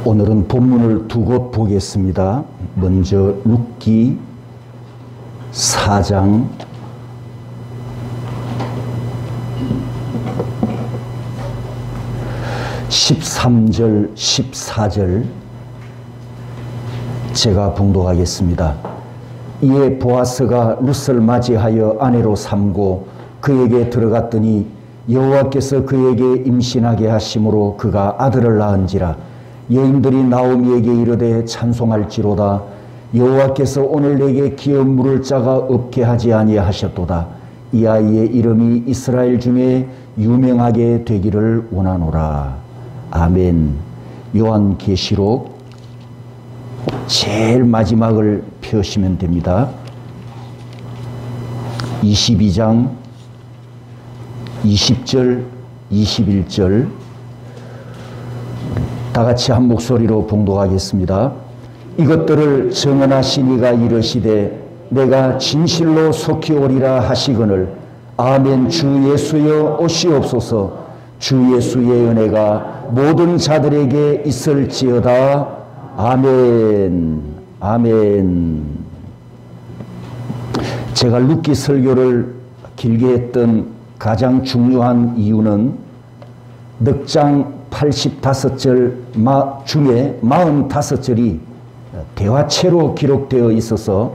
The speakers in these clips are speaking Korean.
오늘은 본문을 두 곳 보겠습니다. 먼저 룻기 4장 13절 14절 제가 봉독하겠습니다. 이에 보아스가 룻을 맞이하여 아내로 삼고 그에게 들어갔더니 여호와께서 그에게 임신하게 하심으로 그가 아들을 낳은지라. 여인들이 나오미에게 이르되 찬송할지로다. 여호와께서 오늘 내게 기업 물을 자가 없게 하지 아니하셨도다. 이 아이의 이름이 이스라엘 중에 유명하게 되기를 원하노라. 아멘. 요한계시록 제일 마지막을 펴시면 됩니다. 22장 20절 21절 다 같이 한 목소리로 봉독하겠습니다. 이것들을 정언하신 이가 이르시되 내가 진실로 속히 오리라 하시거늘 아멘. 주 예수여 오시옵소서. 주 예수의 은혜가 모든 자들에게 있을지어다. 아멘. 아멘. 제가 룻기 설교를 길게 했던 가장 중요한 이유는 넉장 85절 중에 45절이 대화체로 기록되어 있어서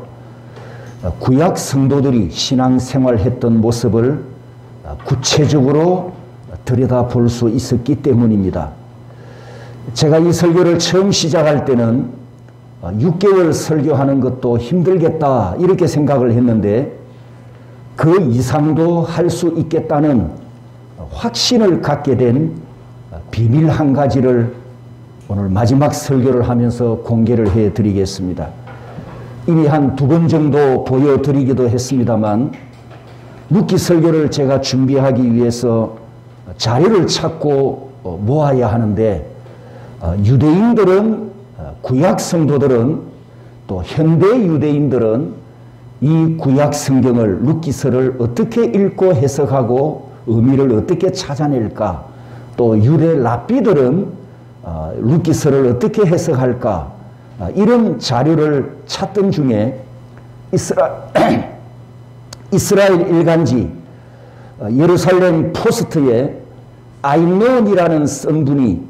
구약 성도들이 신앙생활했던 모습을 구체적으로 들여다볼 수 있었기 때문입니다. 제가 이 설교를 처음 시작할 때는 6개월 설교하는 것도 힘들겠다 이렇게 생각을 했는데 그 이상도 할 수 있겠다는 확신을 갖게 된 비밀 한 가지를 오늘 마지막 설교를 하면서 공개를 해드리겠습니다. 이미 한 2번 정도 보여드리기도 했습니다만 룻기 설교를 제가 준비하기 위해서 자료를 찾고 모아야 하는데 유대인들은 구약 성도들은 또 현대 유대인들은 이 구약 성경을 룻기서를 어떻게 읽고 해석하고 의미를 어떻게 찾아낼까? 또 유대 랍비들은 룻기서를 어떻게 해석할까? 이런 자료를 찾던 중에 이스라엘 일간지 예루살렘 포스트에 아이논이라는 쓴 분이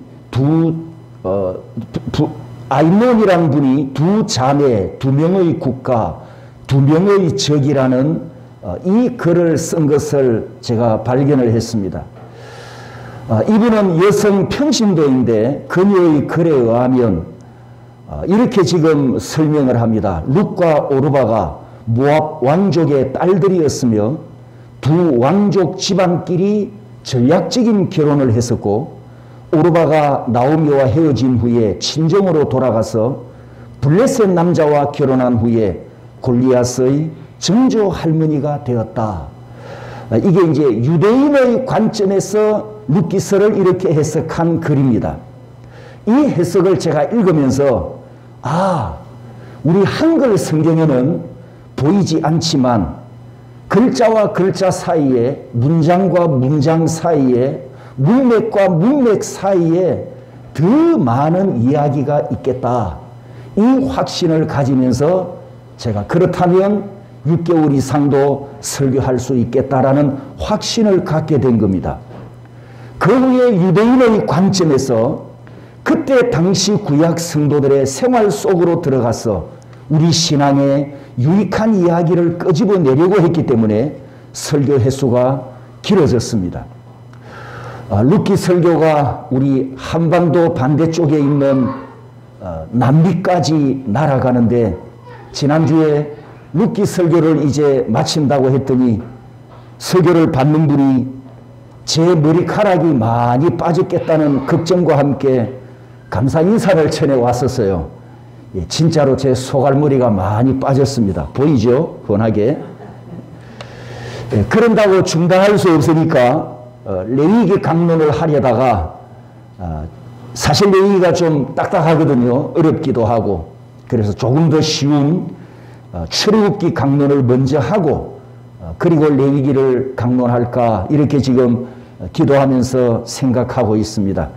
아이논이라는 분이 두 자매, 2명의 국가, 2명의 적이라는 이 글을 쓴 것을 제가 발견을 했습니다. 이분은 여성 평신도인데 그녀의 글에 의하면 이렇게 지금 설명을 합니다. 룻과 오르바가 모압 왕족의 딸들이었으며 두 왕족 집안끼리 전략적인 결혼을 했었고 오르바가 나오미와 헤어진 후에 친정으로 돌아가서 블레셋 남자와 결혼한 후에 골리앗의 정조 할머니가 되었다. 이게 이제 유대인의 관점에서 룻기서를 이렇게 해석한 글입니다. 이 해석을 제가 읽으면서 우리 한글 성경에는 보이지 않지만 글자와 글자 사이에 문장과 문장 사이에 문맥과 문맥 사이에 더 많은 이야기가 있겠다. 이 확신을 가지면서 제가 그렇다면 6개월 이상도 설교할 수 있겠다라는 확신을 갖게 된 겁니다. 그 후에 유대인의 관점에서 그때 당시 구약 성도들의 생활 속으로 들어가서 우리 신앙에 유익한 이야기를 끄집어내려고 했기 때문에 설교 횟수가 길어졌습니다. 룻기 설교가 우리 한반도 반대쪽에 있는 남미까지 날아가는데 지난주에 룻기 설교를 이제 마친다고 했더니 설교를 받는 분이 제 머리카락이 많이 빠졌겠다는 걱정과 함께 감사 인사를 전해 왔었어요. 진짜로 제 소갈머리가 많이 빠졌습니다. 보이죠? 훤하게. 그런다고 중단할 수 없으니까 레위기 강론을 하려다가 사실 레위기가 좀 딱딱하거든요. 어렵기도 하고. 그래서 조금 더 쉬운 출애굽기 강론을 먼저 하고 그리고 레위기를 강론할까 이렇게 지금 기도하면서 생각하고 있습니다.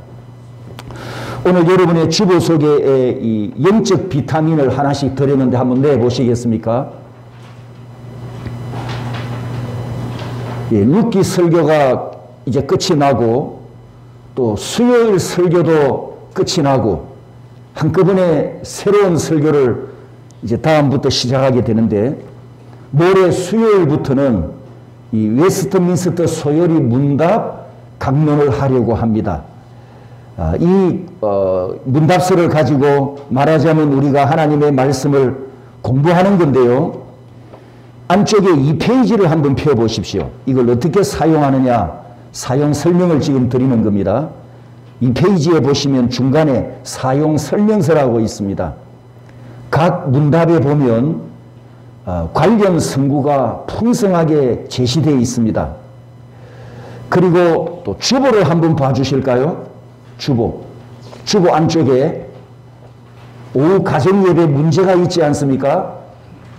오늘 여러분의 주보 속에 이 영적 비타민을 하나씩 드렸는데 한번 내보시겠습니까? 예, 룻기 설교가 이제 끝이 나고 또 수요일 설교도 끝이 나고 한꺼번에 새로운 설교를 이제 다음부터 시작하게 되는데 모레 수요일부터는 이 웨스트민스터 소요리 문답 강론을 하려고 합니다. 이 문답서를 가지고 말하자면 우리가 하나님의 말씀을 공부하는 건데요. 안쪽에 2페이지를 한번 펴보십시오. 이걸 어떻게 사용하느냐 사용 설명을 지금 드리는 겁니다. 2페이지에 보시면 중간에 사용 설명서라고 있습니다. 각 문답에 보면 관련 성구가 풍성하게 제시되어 있습니다. 그리고 또 주보를 한번 봐주실까요? 주보 안쪽에 오후 가정예배 문제가 있지 않습니까?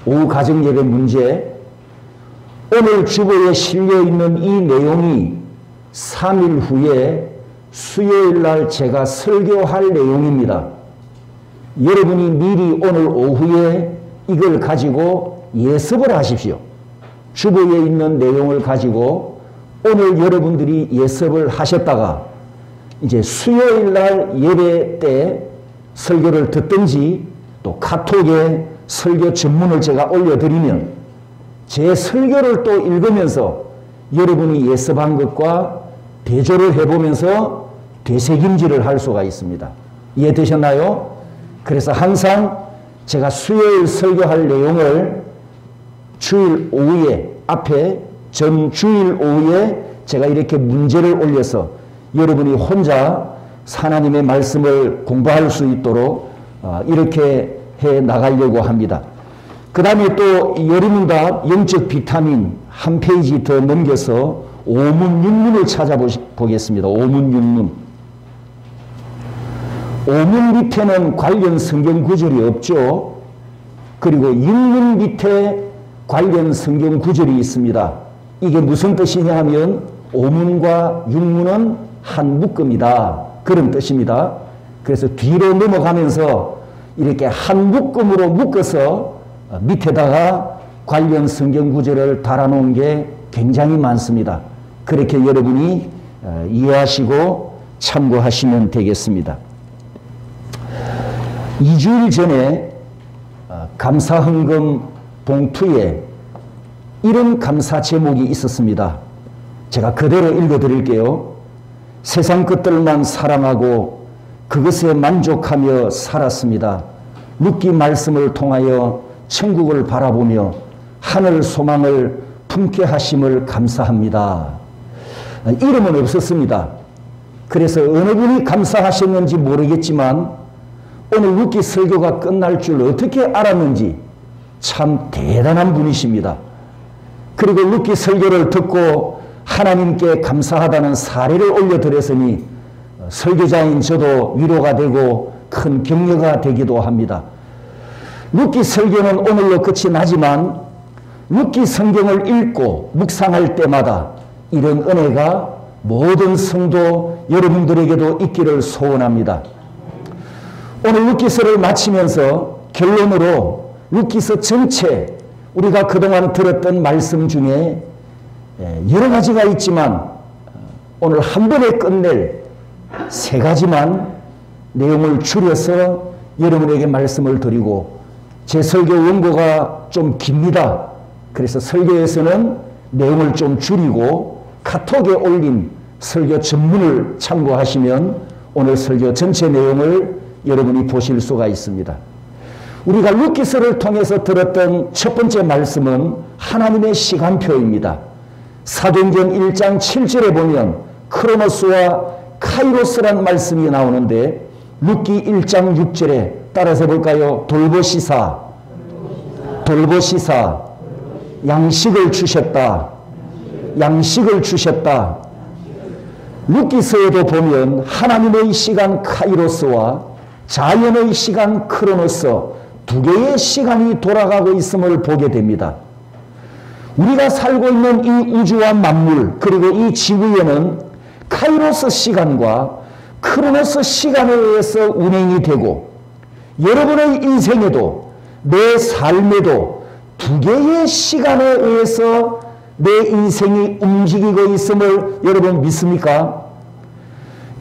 오후 가정예배 문제. 오늘 주보에 실려있는 이 내용이 3일 후에 수요일날 제가 설교할 내용입니다. 여러분이 미리 오늘 오후에 이걸 가지고 예습을 하십시오. 주보에 있는 내용을 가지고 오늘 여러분들이 예습을 하셨다가 이제 수요일날 예배 때 설교를 듣든지 또 카톡에 설교 전문을 제가 올려드리면 제 설교를 또 읽으면서 여러분이 예습한 것과 대조를 해보면서 되새김질을 할 수가 있습니다. 이해되셨나요? 그래서 항상 제가 수요일 설교할 내용을 주일 오후에 앞에 전 주일 오후에 제가 이렇게 문제를 올려서 여러분이 혼자 하나님의 말씀을 공부할 수 있도록 이렇게 해 나가려고 합니다. 그 다음에 또 여리문답 영적 비타민 한 페이지 더 넘겨서 오문 육문을 찾아보겠습니다. 오문 육문. 오문 밑에는 관련 성경 구절이 없죠. 그리고 육문 밑에 관련 성경 구절이 있습니다. 이게 무슨 뜻이냐 하면 오문과 육문은 한 묶음이다. 그런 뜻입니다. 그래서 뒤로 넘어가면서 이렇게 한 묶음으로 묶어서 밑에다가 관련 성경 구절을 달아놓은 게 굉장히 많습니다. 그렇게 여러분이 이해하시고 참고하시면 되겠습니다. 2주일 전에 감사헌금 봉투에 이런 감사 제목이 있었습니다. 제가 그대로 읽어드릴게요. 세상 것들만 사랑하고 그것에 만족하며 살았습니다. 룻기 말씀을 통하여 천국을 바라보며 하늘 소망을 품게 하심을 감사합니다. 이름은 없었습니다. 그래서 어느 분이 감사하셨는지 모르겠지만 오늘 룻기 설교가 끝날 줄 어떻게 알았는지 참 대단한 분이십니다. 그리고 룻기 설교를 듣고 하나님께 감사하다는 사례를 올려드렸으니 설교자인 저도 위로가 되고 큰 격려가 되기도 합니다. 룻기 설교는 오늘로 끝이 나지만 룻기 성경을 읽고 묵상할 때마다 이런 은혜가 모든 성도 여러분들에게도 있기를 소원합니다. 오늘 룻기서를 마치면서 결론으로 룻기서 전체 우리가 그동안 들었던 말씀 중에 여러 가지가 있지만 오늘 한 번에 끝낼 세 가지만 내용을 줄여서 여러분에게 말씀을 드리고 제 설교 원고가 좀 깁니다. 그래서 설교에서는 내용을 좀 줄이고 카톡에 올린 설교 전문을 참고하시면 오늘 설교 전체 내용을 여러분이 보실 수가 있습니다. 우리가 룻기서를 통해서 들었던 첫 번째 말씀은 하나님의 시간표입니다. 사도행전 1장 7절에 보면 크로노스와 카이로스란 말씀이 나오는데 룻기 1장 6절에 따라서 볼까요? 돌보시사 양식을 주셨다. 양식을 주셨다. 룻기서에도 보면 하나님의 시간 카이로스와 자연의 시간 크로노스 두 개의 시간이 돌아가고 있음을 보게 됩니다. 우리가 살고 있는 이 우주와 만물 그리고 이 지구에는 카이로스 시간과 크로노스 시간에 의해서 운행이 되고 여러분의 인생에도 내 삶에도 두 개의 시간에 의해서 내 인생이 움직이고 있음을 여러분 믿습니까?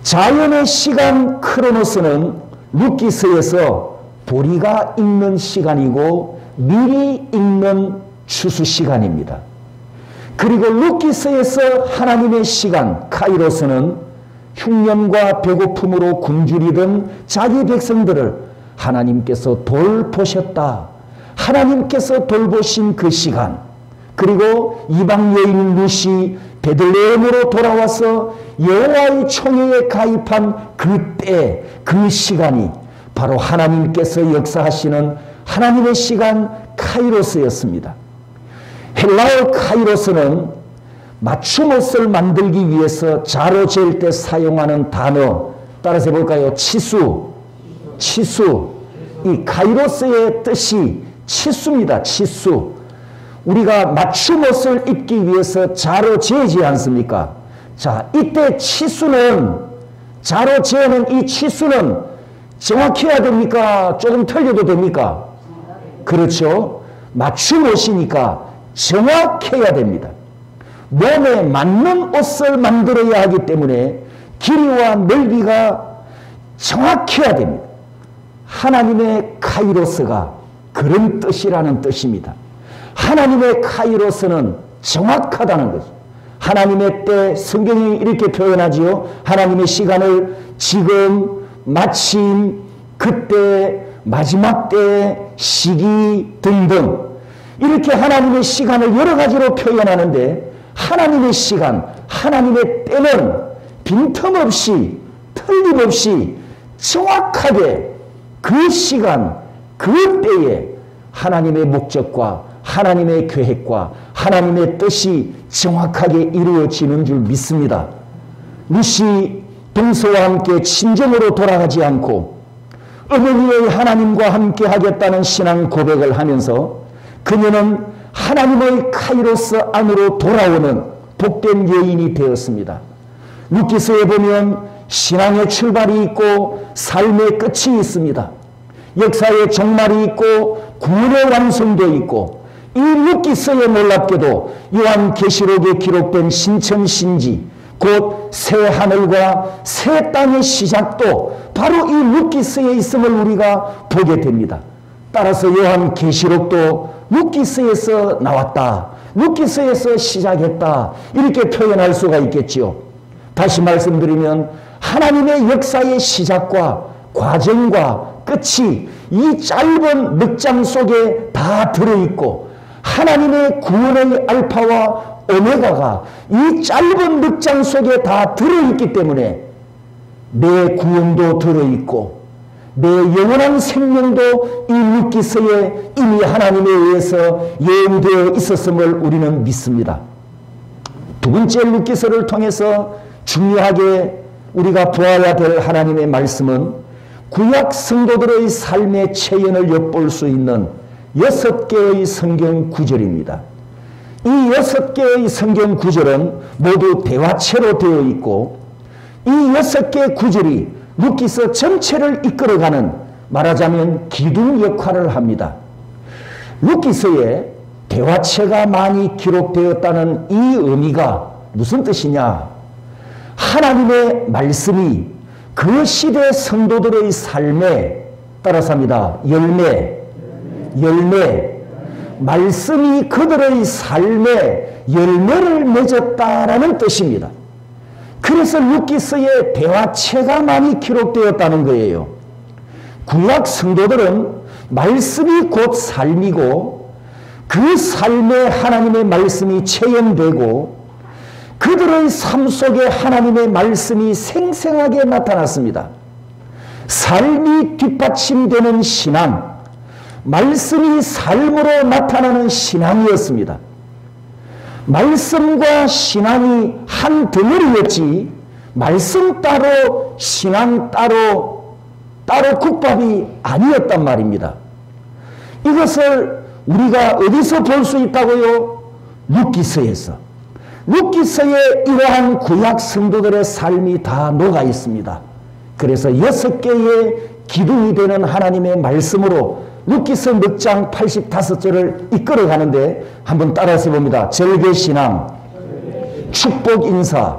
자연의 시간 크로노스는 루키스에서 보리가 익는 시간이고 밀이 익는 추수 시간입니다. 그리고 루키스에서 하나님의 시간 카이로스는 흉년과 배고픔으로 굶주리던 자기 백성들을 하나님께서 돌보셨다. 하나님께서 돌보신 그 시간, 그리고 이방 여인 루시 베들레헴으로 돌아와서 여호와의 총회에 가입한 그때 그 시간이 바로 하나님께서 역사하시는 하나님의 시간 카이로스였습니다. 헬라어 카이로스는 맞춤옷을 만들기 위해서 자로 잴 때 사용하는 단어, 따라서 해볼까요? 치수. 이 카이로스의 뜻이 치수입니다. 치수. 우리가 맞춤옷을 입기 위해서 자로 재지 않습니까? 자, 이때 치수는, 자로 재는 이 치수는 정확해야 됩니까? 조금 틀려도 됩니까? 그렇죠. 맞춤옷이니까 정확해야 됩니다. 몸에 맞는 옷을 만들어야 하기 때문에 길이와 넓이가 정확해야 됩니다. 하나님의 카이로스가 그런 뜻이라는 뜻입니다. 하나님의 카이로스는 정확하다는 거죠. 하나님의 때, 성경이 이렇게 표현하지요. 하나님의 시간을 지금, 마침, 그때, 마지막 때, 시기 등등 이렇게 하나님의 시간을 여러 가지로 표현하는데 하나님의 시간, 하나님의 때는 빈틈없이, 틀림없이 정확하게 그 시간, 그 때에 하나님의 목적과 하나님의 계획과 하나님의 뜻이 정확하게 이루어지는 줄 믿습니다. 루시 동서와 함께 친정으로 돌아가지 않고 어머니의 하나님과 함께 하겠다는 신앙 고백을 하면서 그녀는 하나님의 카이로스 안으로 돌아오는 복된 여인이 되었습니다. 루키스에 보면 신앙의 출발이 있고 삶의 끝이 있습니다. 역사의 종말이 있고 구원의 완성도 있고 이 루키스에 놀랍게도 요한계시록에 기록된 신천신지 곧 새 하늘과 새 땅의 시작도 바로 이 루키스에 있음을 우리가 보게 됩니다. 따라서 요한계시록도 루키스에서 나왔다. 루키스에서 시작했다. 이렇게 표현할 수가 있겠지요. 다시 말씀드리면 하나님의 역사의 시작과 과정과 끝이 이 짧은 늑장 속에 다 들어있고 하나님의 구원의 알파와 오메가가 이 짧은 늑장 속에 다 들어있기 때문에 내 구원도 들어있고 내 영원한 생명도 이 루키스에 이미 하나님에 의해서 예언되어 있었음을 우리는 믿습니다. 두 번째 루키스를 통해서 중요하게 우리가 보아야 될 하나님의 말씀은 구약 성도들의 삶의 체현을 엿볼 수 있는 6개의 성경 구절입니다. 이 6개의 성경 구절은 모두 대화체로 되어 있고 이 6개 구절이 루키스 전체를 이끌어가는 말하자면 기둥 역할을 합니다. 루키스에 대화체가 많이 기록되었다는 이 의미가 무슨 뜻이냐? 하나님의 말씀이 그 시대 성도들의 삶에 따라서 합니다. 열매. 말씀이 그들의 삶에 열매를 맺었다라는 뜻입니다. 그래서 루키스의 대화체가 많이 기록되었다는 거예요. 구약 성도들은 말씀이 곧 삶이고 그 삶에 하나님의 말씀이 체현되고 그들의 삶 속에 하나님의 말씀이 생생하게 나타났습니다. 삶이 뒷받침되는 신앙, 말씀이 삶으로 나타나는 신앙이었습니다. 말씀과 신앙이 한 덩어리였지 말씀 따로 신앙 따로 국밥이 아니었단 말입니다. 이것을 우리가 어디서 볼 수 있다고요? 루키스에서. 루키스에 이러한 구약 성도들의 삶이 다 녹아 있습니다. 그래서 6개의 기둥이 되는 하나님의 말씀으로 루키서 몇 장 85절을 이끌어 가는데 한번 따라서 봅니다. 절개신앙, 축복인사,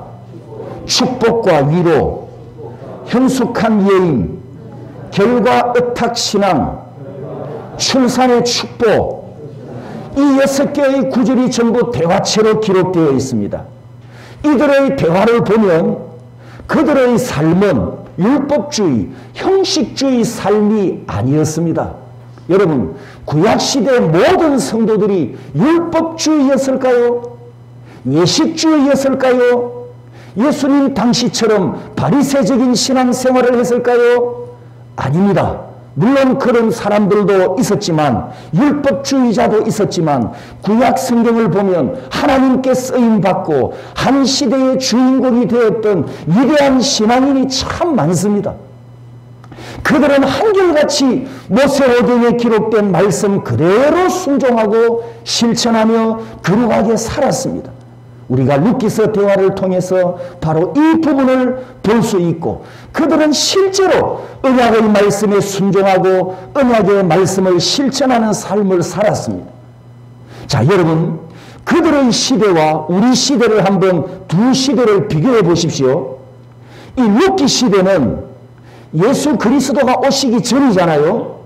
축복과 위로, 현숙한 예임, 결과 의탁신앙, 출산의 축복, 이 6개의 구절이 전부 대화체로 기록되어 있습니다. 이들의 대화를 보면 그들의 삶은 율법주의, 형식주의 삶이 아니었습니다. 여러분, 구약시대 모든 성도들이 율법주의였을까요? 예식주의였을까요? 예수님 당시처럼 바리새적인 신앙생활을 했을까요? 아닙니다. 물론 그런 사람들도 있었지만, 율법주의자도 있었지만, 구약 성경을 보면 하나님께 쓰임받고 한 시대의 주인공이 되었던 위대한 신앙인이 참 많습니다. 그들은 한결같이 모세오경에 기록된 말씀 그대로 순종하고 실천하며 거룩하게 살았습니다. 우리가 루키서 대화를 통해서 바로 이 부분을 볼 수 있고, 그들은 실제로 언약의 말씀에 순종하고 언약의 말씀을 실천하는 삶을 살았습니다. 자, 여러분, 그들의 시대와 우리 시대를 한번 두 시대를 비교해 보십시오. 이 루키 시대는 예수 그리스도가 오시기 전이잖아요.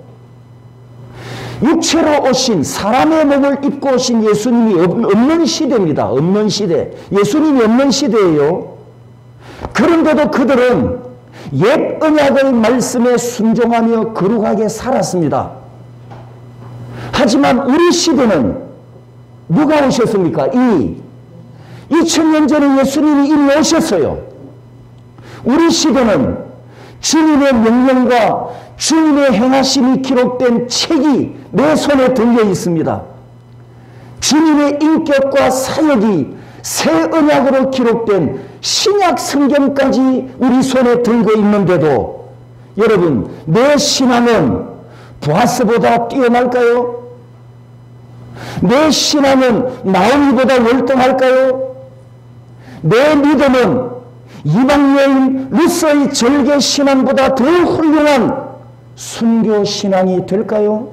육체로 오신, 사람의 몸을 입고 오신 예수님이 없는 시대입니다. 없는 시대. 예수님이 없는 시대예요. 그런데도 그들은 옛 언약의 말씀에 순종하며 거룩하게 살았습니다. 하지만 우리 시대는 누가 오셨습니까? 2000년 전에 예수님이 이미 오셨어요. 우리 시대는 주님의 명령과 주님의 행하심이 기록된 책이 내 손에 들려 있습니다. 주님의 인격과 사역이 새 언약으로 기록된 신약 성경까지 우리 손에 들고 있는데도 여러분, 내 신앙은 보아스보다 뛰어날까요? 내 신앙은 나오미보다 월등할까요? 내 믿음은 이방 여인 루스의 절개 신앙보다 더 훌륭한 순교 신앙이 될까요?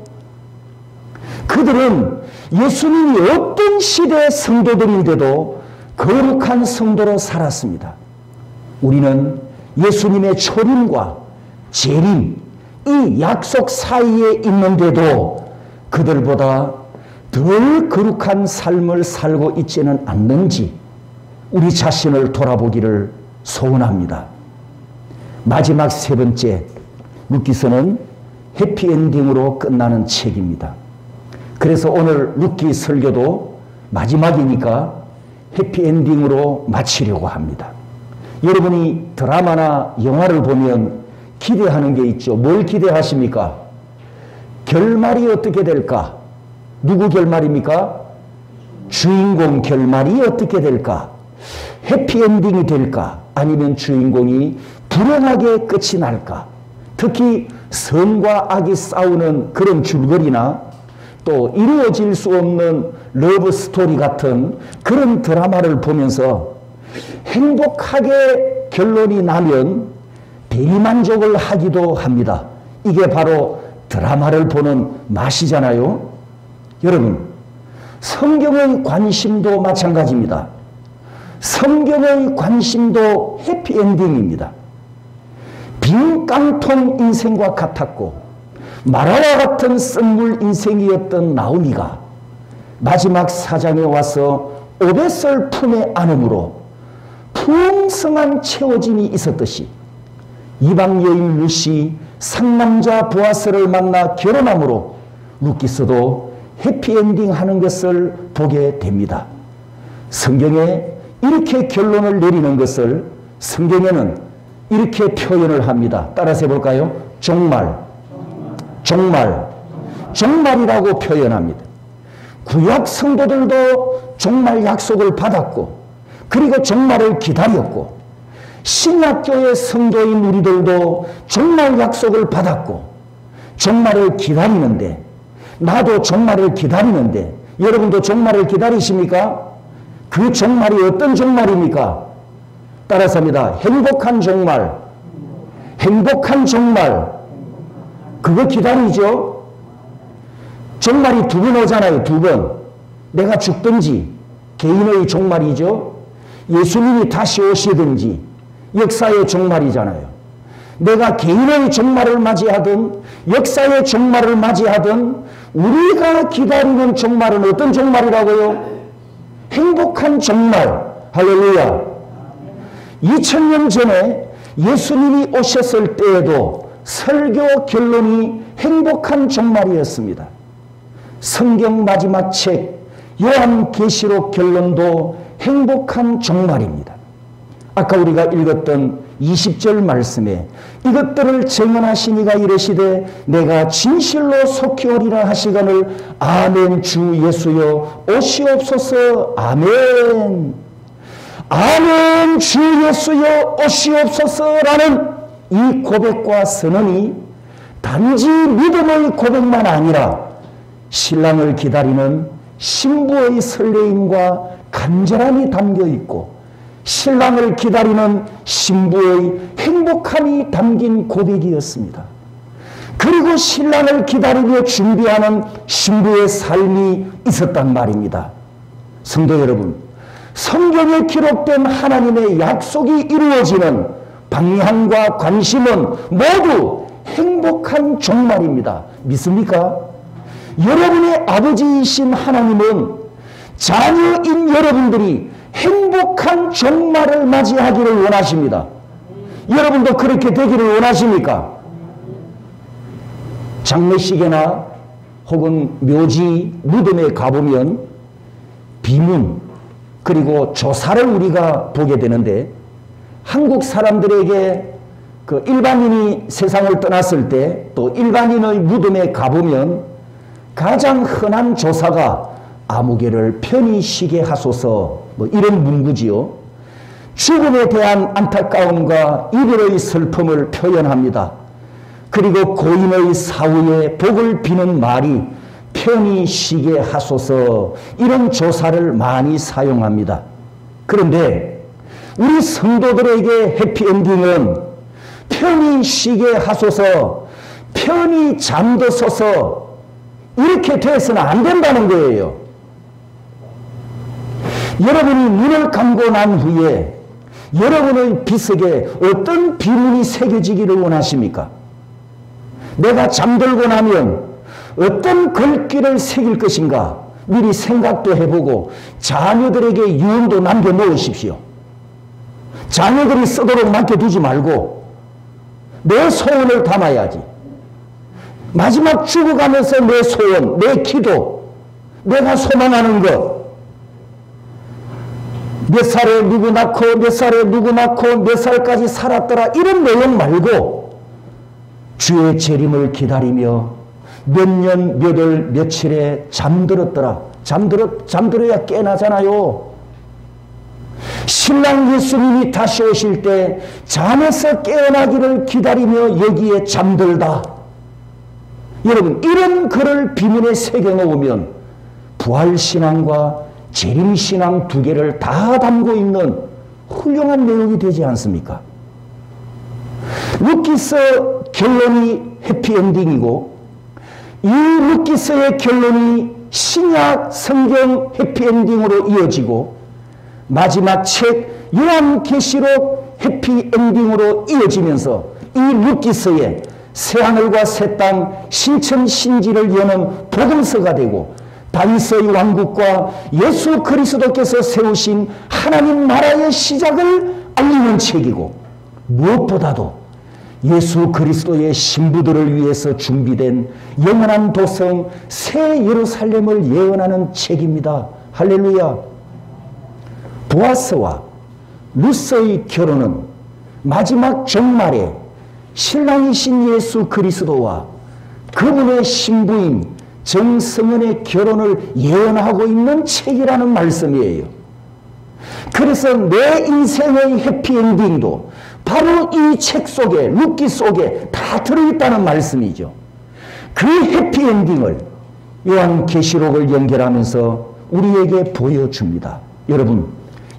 그들은 예수님이 어떤 시대의 성도들인데도 거룩한 성도로 살았습니다. 우리는 예수님의 초림과 재림, 이 약속 사이에 있는데도 그들보다 덜 거룩한 삶을 살고 있지는 않는지 우리 자신을 돌아보기를 소원합니다. 마지막 세 번째, 루키서는 해피엔딩으로 끝나는 책입니다. 그래서 오늘 루키 설교도 마지막이니까 해피엔딩으로 마치려고 합니다. 여러분이 드라마나 영화를 보면 기대하는 게 있죠. 뭘 기대하십니까? 결말이 어떻게 될까? 누구 결말입니까? 주인공 결말이 어떻게 될까? 해피엔딩이 될까? 아니면 주인공이 불행하게 끝이 날까? 특히 선과 악이 싸우는 그런 줄거리나 또 이루어질 수 없는 러브 스토리 같은 그런 드라마를 보면서 행복하게 결론이 나면 대리만족을 하기도 합니다. 이게 바로 드라마를 보는 맛이잖아요. 여러분, 성경의 관심도 마찬가지입니다. 성경의 관심도 해피엔딩입니다. 빈 깡통 인생과 같았고 마라와 같은 쓴물 인생이었던 나오미가 마지막 사장에 와서 오벳을 품에 안음으로 풍성한 채워짐이 있었듯이 이방 여인 루시 상남자 보아스를 만나 결혼함으로 루키서도 해피엔딩 하는 것을 보게 됩니다. 성경에 이렇게 결론을 내리는 것을 성경에는 이렇게 표현을 합니다. 따라서 해볼까요? 종말이라고 표현합니다. 구약 성도들도 종말 약속을 받았고 그리고 종말을 기다렸고 신약교회 성도인 우리들도 종말 약속을 받았고 종말을 기다리는데 나도 종말을 기다리는데 여러분도 종말을 기다리십니까? 그 종말이 어떤 종말입니까? 따라서 합니다. 행복한 종말, 행복한 종말. 그거 기다리죠. 종말이 두 번 오잖아요. 두 번. 내가 죽든지 개인의 종말이죠. 예수님이 다시 오시든지 역사의 종말이잖아요. 내가 개인의 종말을 맞이하든 역사의 종말을 맞이하든 우리가 기다리는 종말은 어떤 종말이라고요? 행복한 종말. 할렐루야. 2000년 전에 예수님이 오셨을 때에도 설교 결론이 행복한 종말이었습니다. 성경 마지막 책 요한계시록 결론도 행복한 종말입니다. 아까 우리가 읽었던 20절 말씀에 이것들을 증언하시니가 이르시되 내가 진실로 속히 오리라 하시거늘 아멘. 주 예수여 오시옵소서. 아멘. 아멘. 주 예수여 오시옵소서라는 이 고백과 선언이 단지 믿음의 고백만 아니라 신랑을 기다리는 신부의 설레임과 간절함이 담겨 있고 신랑을 기다리는 신부의 행복함이 담긴 고백이었습니다. 그리고 신랑을 기다리며 준비하는 신부의 삶이 있었단 말입니다. 성도 여러분, 성경에 기록된 하나님의 약속이 이루어지는 방향과 관심은 모두 행복한 종말입니다. 믿습니까? 여러분의 아버지이신 하나님은 자녀인 여러분들이 행복한 종말을 맞이하기를 원하십니다. 여러분도 그렇게 되기를 원하십니까? 장례식이나 혹은 묘지 무덤에 가보면 비문 그리고 조사를 우리가 보게 되는데 한국 사람들에게 그 일반인이 세상을 떠났을 때 또 일반인의 무덤에 가보면 가장 흔한 조사가 아무개를 편히 쉬게 하소서 뭐 이런 문구지요. 죽음에 대한 안타까움과 이별의 슬픔을 표현합니다. 그리고 고인의 사후에 복을 비는 말이 편히 쉬게 하소서 이런 조사를 많이 사용합니다. 그런데 우리 성도들에게 해피엔딩은 편히 쉬게 하소서, 편히 잠드소서 이렇게 돼서는 안 된다는 거예요. 여러분이 눈을 감고 난 후에 여러분의 비석에 어떤 비문이 새겨지기를 원하십니까? 내가 잠들고 나면 어떤 글귀를 새길 것인가 미리 생각도 해보고 자녀들에게 유언도 남겨놓으십시오. 자녀들이 쓰도록 맡겨두지 말고 내 소원을 담아야지. 마지막 죽어가면서 내 소원, 내 기도, 내가 소망하는 것, 몇 살에 누구 낳고 몇 살에 누구 낳고 몇 살까지 살았더라 이런 내용 말고 주의 재림을 기다리며 몇 년 몇 월 며칠에 잠들었더라. 잠들어야 깨나잖아요. 신랑 예수님이 다시 오실 때 잠에서 깨어나기를 기다리며 여기에 잠들다. 여러분 이런 글을 비문에 새겨놓으면 부활신앙과 재림신앙 두 개를 다 담고 있는 훌륭한 내용이 되지 않습니까? 루키서 결론이 해피엔딩이고 이 루키서의 결론이 신약 성경 해피엔딩으로 이어지고 마지막 책 요한계시록 해피엔딩으로 이어지면서 이 루키서의 새하늘과 새 땅 신천신지를 여는 복음서가 되고 다윗의 왕국과 예수 그리스도께서 세우신 하나님 나라의 시작을 알리는 책이고 무엇보다도 예수 그리스도의 신부들을 위해서 준비된 영원한 도성 새 예루살렘을 예언하는 책입니다. 할렐루야. 보아스와 루스의 결혼은 마지막 종말에 신랑이신 예수 그리스도와 그분의 신부인 정성은의 결혼을 예언하고 있는 책이라는 말씀이에요. 그래서 내 인생의 해피엔딩도 바로 이 책 속에 루키 속에 다 들어있다는 말씀이죠. 그 해피엔딩을 요한계시록을 연결하면서 우리에게 보여줍니다. 여러분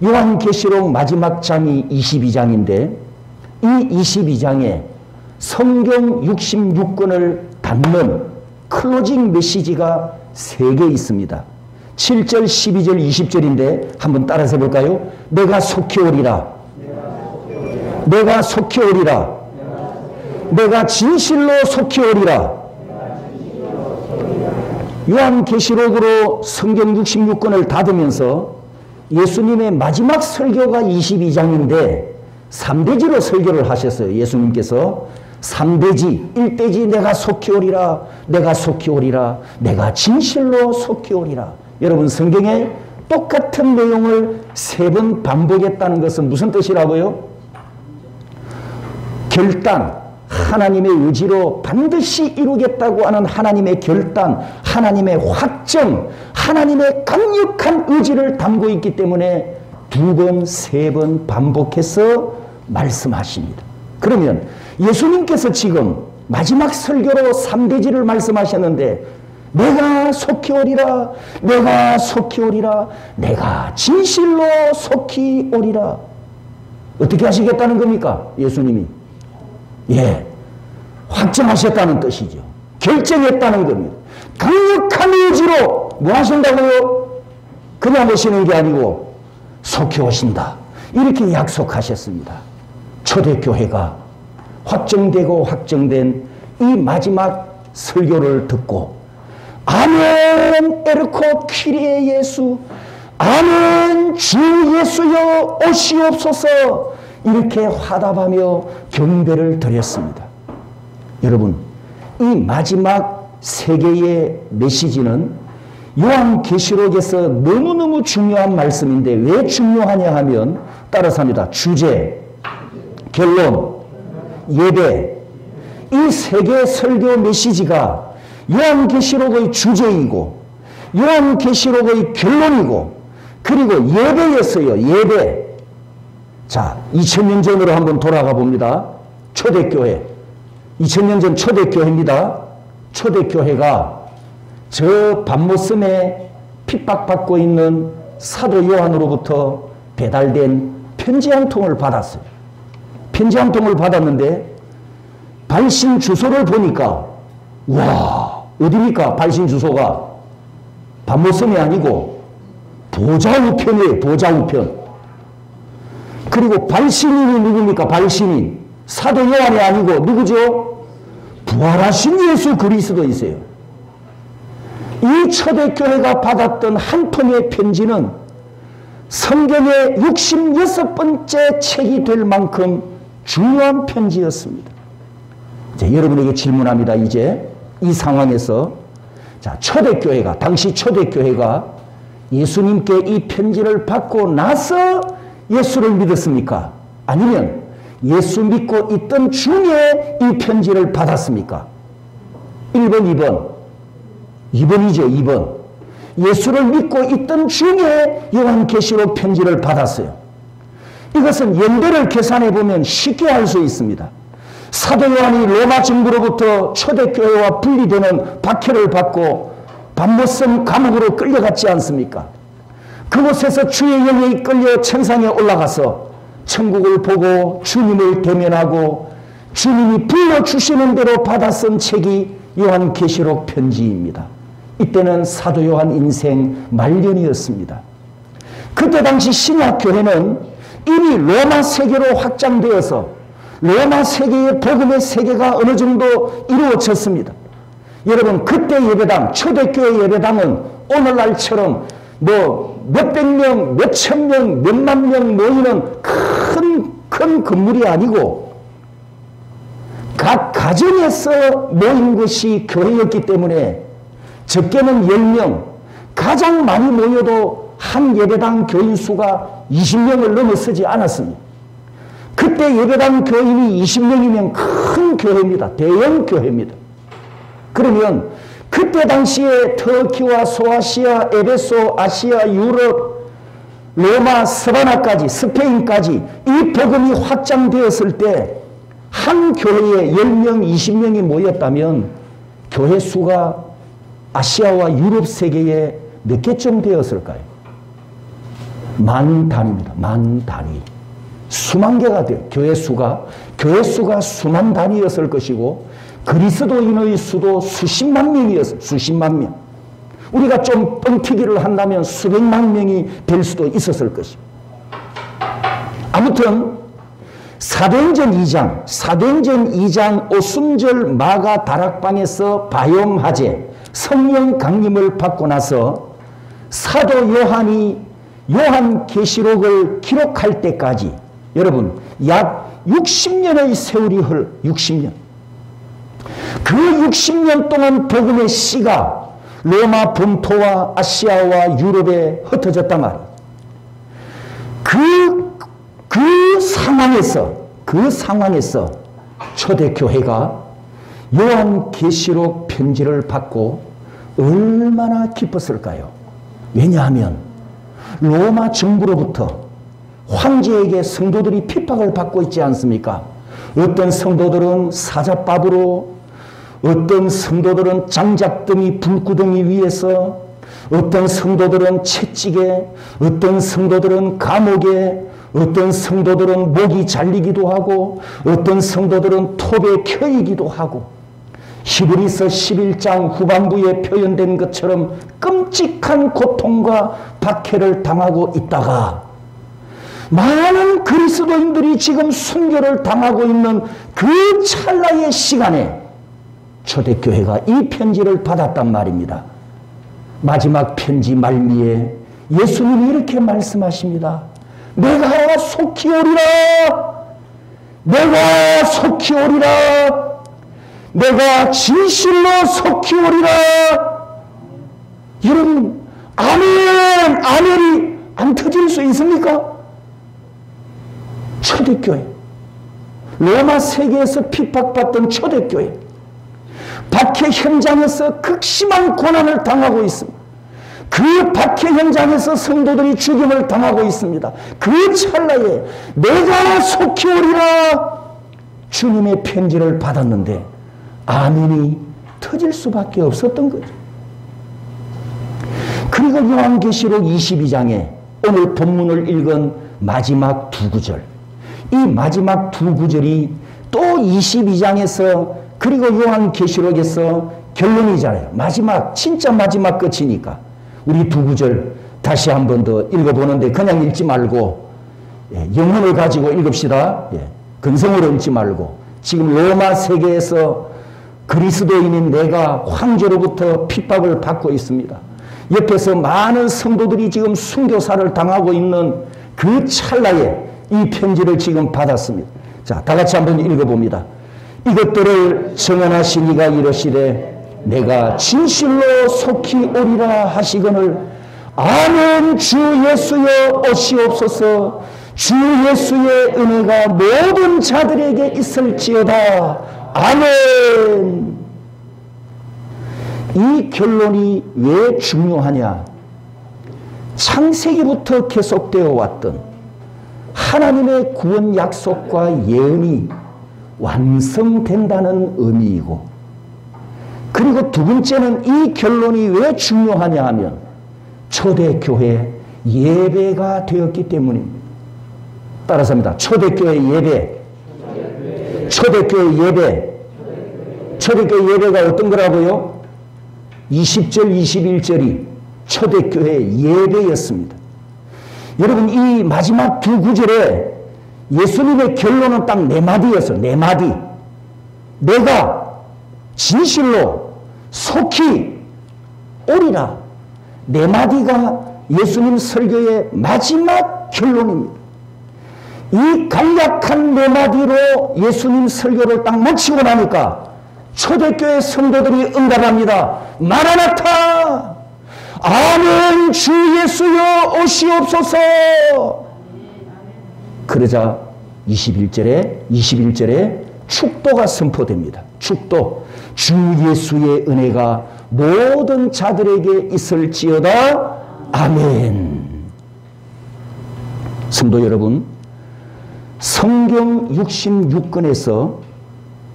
요한계시록 마지막 장이 22장인데 이 22장에 성경 66권을 담는 클로징 메시지가 3개 있습니다. 7절, 12절, 20절인데 한번 따라서 볼까요? 내가 속히 오리라. 내가 속히 오리라. 내가 진실로 속히 오리라. 요한계시록으로 성경 66권을 닫으면서 예수님의 마지막 설교가 22장인데 3대지로 설교를 하셨어요. 예수님께서 3대지, 1대지 내가 속히 오리라, 내가 속히 오리라, 내가 진실로 속히 오리라. 여러분 성경에 똑같은 내용을 3번 반복했다는 것은 무슨 뜻이라고요? 결단, 하나님의 의지로 반드시 이루겠다고 하는 하나님의 결단, 하나님의 확정, 하나님의 강력한 의지를 담고 있기 때문에 2번, 3번 반복해서 말씀하십니다. 그러면 예수님께서 지금 마지막 설교로 3대지를 말씀하셨는데 내가 속히 오리라, 내가 속히 오리라, 내가 진실로 속히 오리라. 어떻게 하시겠다는 겁니까? 예수님이. 예, 확정하셨다는 뜻이죠. 결정했다는 겁니다. 강력한 의지로 뭐 하신다고요? 그냥 오시는 게 아니고 속히 오신다. 이렇게 약속하셨습니다. 초대교회가 확정되고 확정된 이 마지막 설교를 듣고 아멘 에르코 키리에 예수, 아멘 주 예수여 오시옵소서, 이렇게 화답하며 경배를 드렸습니다. 여러분, 이 마지막 3개의 메시지는 요한계시록에서 너무너무 중요한 말씀인데 왜 중요하냐 하면 따라서 합니다. 주제, 결론, 예배, 이 3개의 설교 메시지가 요한계시록의 주제이고 요한계시록의 결론이고 그리고 예배였어요. 예배. 자, 2000년 전으로 한번 돌아가 봅니다. 초대교회. 2000년 전 초대교회입니다. 초대교회가 저 밤모섬에 핍박받고 있는 사도 요한으로부터 배달된 편지 한 통을 받았어요. 편지 한 통을 받았는데 발신 주소를 보니까 와, 어디입니까? 발신 주소가 밤모섬이 아니고 보좌우편이에요. 보좌우편. 그리고 발신인이 누굽니까? 발신인. 사도 요한이 아니고 누구죠? 부활하신 예수 그리스도이세요. 이 초대교회가 받았던 한 통의 편지는 성경의 66번째 책이 될 만큼 중요한 편지였습니다. 이제 여러분에게 질문합니다. 이제 이 상황에서 자, 초대교회가, 당시 초대교회가 예수님께 이 편지를 받고 나서 예수를 믿었습니까? 아니면 예수 믿고 있던 중에 이 편지를 받았습니까? 1번, 2번. 2번이죠, 2번. 예수를 믿고 있던 중에 요한계시록 편지를 받았어요. 이것은 연대를 계산해 보면 쉽게 알 수 있습니다. 사도 요한이 로마 정부로부터 초대교회와 분리되는 박해를 받고 밤모섬 감옥으로 끌려갔지 않습니까? 그곳에서 주의 영에 이끌려 천상에 올라가서 천국을 보고 주님을 대면하고 주님이 불러주시는 대로 받아 쓴 책이 요한계시록 편지입니다. 이때는 사도 요한 인생 말년이었습니다. 그때 당시 신약교회는 이미 로마 세계로 확장되어서 로마 세계의 복음의 세계가 어느 정도 이루어졌습니다. 여러분, 그때 예배당, 초대교회 예배당은 오늘날처럼 뭐 몇백 명, 몇천 명, 몇만 명 모이는 큰 건물이 아니고 각 가정에서 모인 것이 교회였기 때문에 적게는 10명, 가장 많이 모여도 한 예배당 교인 수가 20명을 넘어서지 않았습니다. 그때 예배당 교인이 20명이면 큰 교회입니다. 대형 교회입니다. 그러면 그때 당시에 터키와 소아시아, 에베소, 아시아, 유럽, 로마, 스바나까지, 스페인까지 이 복음이 확장되었을 때 한 교회에 10명, 20명이 모였다면 교회 수가 아시아와 유럽 세계에 몇 개쯤 되었을까요? 만 단위입니다. 만 단위. 수만 개가 돼요. 교회 수가 수만 단위였을 것이고 그리스도인의 수도 수십만 명이었어요. 수십만 명. 우리가 좀 뻥튀기를 한다면 수백만 명이 될 수도 있었을 것입니다. 아무튼 사도행전 2장 오순절 마가 다락방에서 바염하제 성령 강림을 받고 나서 사도 요한이 요한계시록을 기록할 때까지 여러분 약 60년의 세월이 60년. 그 60년 동안 복음의 씨가 로마 본토와 아시아와 유럽에 흩어졌단 말이에요. 그 상황에서 초대교회가 요한계시록 편지를 받고 얼마나 기뻤을까요? 왜냐하면 로마 정부로부터 황제에게 성도들이 핍박을 받고 있지 않습니까? 어떤 성도들은 사자밥으로, 어떤 성도들은 장작더미 불구덩이 위에서, 어떤 성도들은 채찍에, 어떤 성도들은 감옥에, 어떤 성도들은 목이 잘리기도 하고, 어떤 성도들은 톱에 켜이기도 하고, 히브리서 11장 후반부에 표현된 것처럼 끔찍한 고통과 박해를 당하고 있다가 많은 그리스도인들이 지금 순교를 당하고 있는 그 찰나의 시간에 초대교회가 이 편지를 받았단 말입니다. 마지막 편지 말미에 예수님이 이렇게 말씀하십니다. 내가 속히 오리라. 내가 속히 오리라. 내가 진실로 속히 오리라. 여러분, 아멘이 안 터질 수 있습니까? 초대교회, 로마 세계에서 핍박받던 초대교회, 박해 현장에서 극심한 고난을 당하고 있습니다. 그 박해 현장에서 성도들이 죽임을 당하고 있습니다. 그 찰나에 내가 속히 오리라 주님의 편지를 받았는데 아멘이 터질 수밖에 없었던 거죠. 그리고 요한계시록 22장에 오늘 본문을 읽은 마지막 두 구절, 이 마지막 두 구절이 또 22장에서 그리고 요한계시록에서 결론이잖아요. 마지막, 진짜 마지막 끝이니까 우리 두 구절 다시 한 번 더 읽어보는데 그냥 읽지 말고 영혼을 가지고 읽읍시다. 근성으로 읽지 말고 지금 로마 세계에서 그리스도인인 내가 황제로부터 핍박을 받고 있습니다. 옆에서 많은 성도들이 지금 순교사를 당하고 있는 그 찰나에 이 편지를 지금 받았습니다. 자, 다 같이 한번 읽어봅니다. 이것들을 정언하신 이가 이르시되 내가 진실로 속히 오리라 하시거늘 아멘. 주 예수여 오시옵소서. 주 예수의 은혜가 모든 자들에게 있을지어다. 아멘. 이 결론이 왜 중요하냐? 창세기부터 계속되어 왔던 하나님의 구원 약속과 예언이 완성된다는 의미이고, 그리고 두 번째는 이 결론이 왜 중요하냐 하면 초대교회 예배가 되었기 때문입니다. 따라서 합니다. 초대교회 예배. 초대교회 예배. 초대교회 예배가 어떤 거라고요? 20절, 21절이 초대교회 예배였습니다. 여러분, 이 마지막 두 구절에 예수님의 결론은 딱 네 마디였어요. 네 마디. 내가 진실로 속히 오리라. 네 마디가 예수님 설교의 마지막 결론입니다. 이 간략한 네 마디로 예수님 설교를 딱 마치고 나니까 초대교회 성도들이 응답합니다. 마라나타! 아멘. 주 예수여 오시옵소서. 그러자 21절에 축도가 선포됩니다. 축도. 주 예수의 은혜가 모든 자들에게 있을지어다. 아멘. 성도 여러분, 성경 66권에서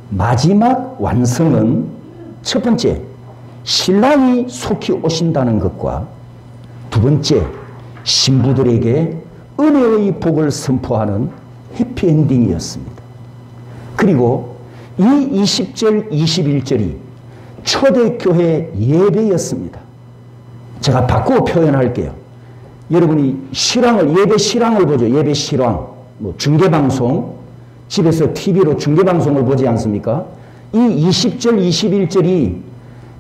마지막 완성은 첫 번째, 신랑이 속히 오신다는 것과 두 번째, 신부들에게 은혜의 복을 선포하는 해피엔딩이었습니다. 그리고 이 20절, 21절이 초대교회 예배였습니다. 제가 바꾸어 표현할게요. 여러분이 실황을, 예배 실황을 보죠. 예배 실황. 뭐 중계방송, 집에서 TV로 중계방송을 보지 않습니까? 이 20절, 21절이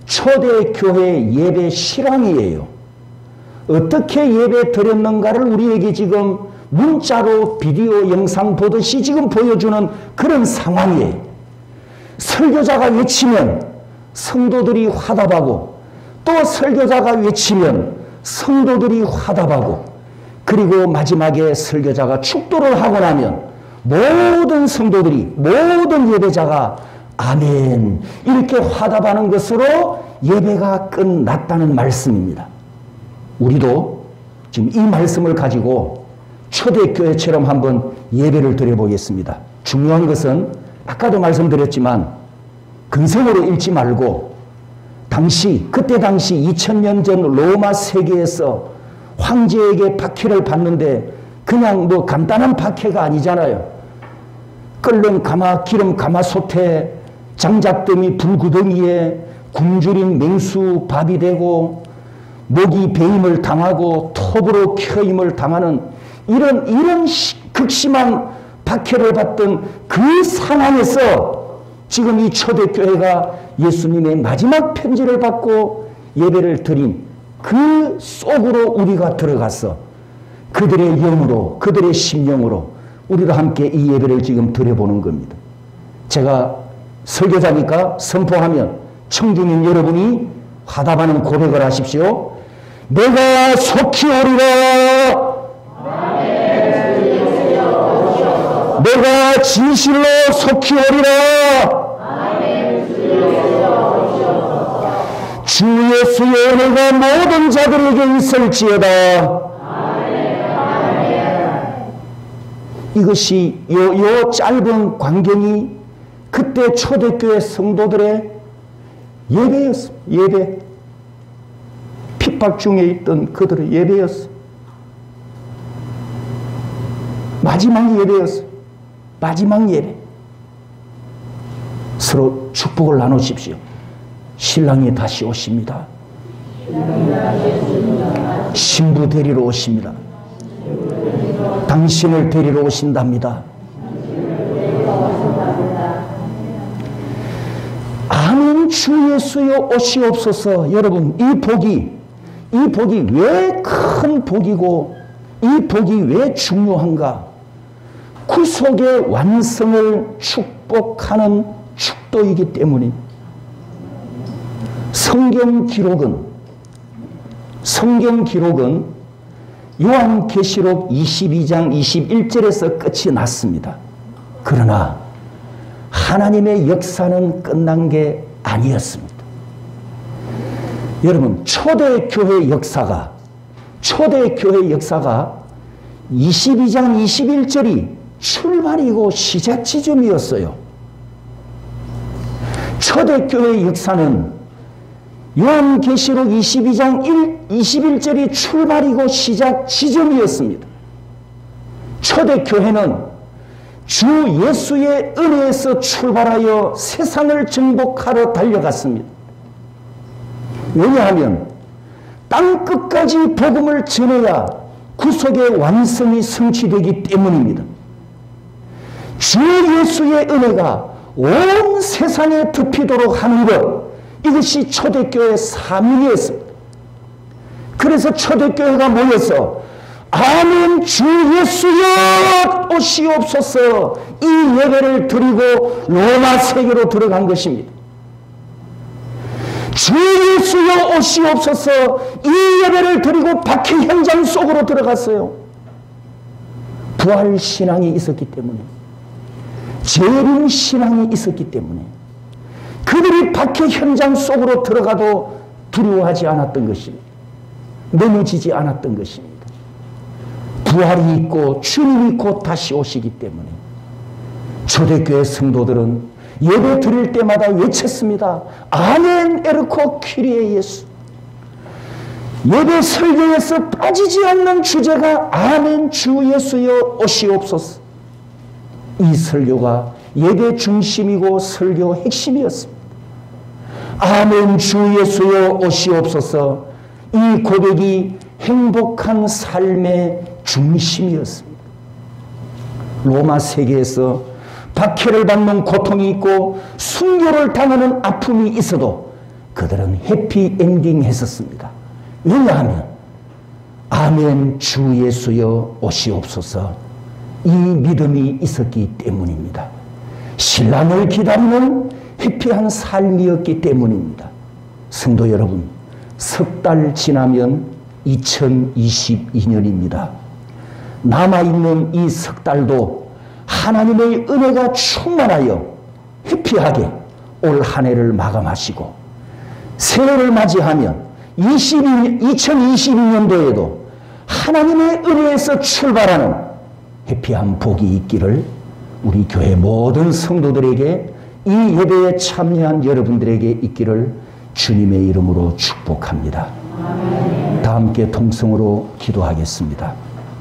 초대교회 예배 실황이에요. 어떻게 예배 드렸는가를 우리에게 지금 문자로 비디오 영상 보듯이 지금 보여주는 그런 상황이에요. 설교자가 외치면 성도들이 화답하고, 또 설교자가 외치면 성도들이 화답하고, 그리고 마지막에 설교자가 축도를 하고 나면 모든 성도들이, 모든 예배자가 아멘 이렇게 화답하는 것으로 예배가 끝났다는 말씀입니다. 우리도 지금 이 말씀을 가지고 초대교회처럼 한번 예배를 드려보겠습니다. 중요한 것은 아까도 말씀드렸지만 근성으로 읽지 말고 그때 당시 2000년 전 로마 세계에서 황제에게 박해를 받는데 그냥 뭐 간단한 박해가 아니잖아요. 끓는 기름 가마솥에 장작더미 불구덩이에 굶주린 맹수 밥이 되고 목이 베임을 당하고 톱으로 켜임을 당하는 이런 극심한 박해를 받던 그 상황에서 지금 이 초대교회가 예수님의 마지막 편지를 받고 예배를 드린 그 속으로 우리가 들어가서 그들의 영으로, 그들의 심령으로 우리도 함께 이 예배를 지금 드려보는 겁니다. 제가 설교자니까 선포하면 청중인 여러분이 화답하는 고백을 하십시오. 내가 속히 오리라. 내가 진실로 속히 오리라. 주 예수의 은혜가 모든 자들에게 있을지어다. 이것이 요 짧은 광경이 그때 초대교회 성도들의 예배였습니다. 예배. 핍박 중에 있던 그들의 예배였어요. 마지막 예배였어요. 마지막 예배. 서로 축복을 나누십시오. 신랑이 다시 오십니다. 신부 데리러 오십니다. 당신을 데리러 오신답니다. 아멘 주 예수여 오시옵소서. 여러분 이 복이 왜 큰 복이고 이 복이 왜 중요한가? 구속의 완성을 축복하는 축도이기 때문입니다. 성경 기록은 요한계시록 22장 21절에서 끝이 났습니다. 그러나 하나님의 역사는 끝난 게 아니었습니다. 여러분 초대교회 역사가 22장 21절이 출발이고 시작 지점이었어요. 초대교회 역사는 요한계시록 22장 21절이 출발이고 시작 지점이었습니다. 초대교회는 주 예수의 은혜에서 출발하여 세상을 정복하러 달려갔습니다. 왜냐하면 땅 끝까지 복음을 전해야 구속의 완성이 성취되기 때문입니다. 주 예수의 은혜가 온 세상에 덮이도록 하는 것, 이것이 초대교회의 사명이었습니다. 그래서 초대교회가 모여서 아멘 주 예수여 오시옵소서 이 예배를 드리고 로마 세계로 들어간 것입니다. 주 예수여 오시옵소서 이 예배를 드리고 박해 현장 속으로 들어갔어요. 부활 신앙이 있었기 때문에, 재림 신앙이 있었기 때문에 그들이 박해 현장 속으로 들어가도 두려워하지 않았던 것입니다. 넘어지지 않았던 것입니다. 부활이 있고 주님이 곧 다시 오시기 때문에 초대교회 성도들은 예배 드릴 때마다 외쳤습니다. 아멘 에르코 키리에 예수. 예배 설교에서 빠지지 않는 주제가 아멘 주 예수여 오시옵소서. 이 설교가 예배 중심이고 설교 핵심이었습니다. 아멘 주 예수여 오시옵소서. 이 고백이 행복한 삶의 중심이었습니다. 로마 세계에서 박해를 받는 고통이 있고 순교를 당하는 아픔이 있어도 그들은 해피엔딩 했었습니다. 왜냐하면 아멘 주 예수여 오시옵소서 이 믿음이 있었기 때문입니다. 신랑을 기다리는 해피한 삶이었기 때문입니다. 성도 여러분, 석 달 지나면 2022년입니다. 남아있는 이 석 달도 하나님의 은혜가 충만하여 해피하게 올 한 해를 마감하시고 새해를 맞이하면 2022년도에도 하나님의 은혜에서 출발하는 해피한 복이 있기를 우리 교회 모든 성도들에게 이 예배에 참여한 여러분들에게 있기를 주님의 이름으로 축복합니다. 다 함께 통성으로 기도하겠습니다.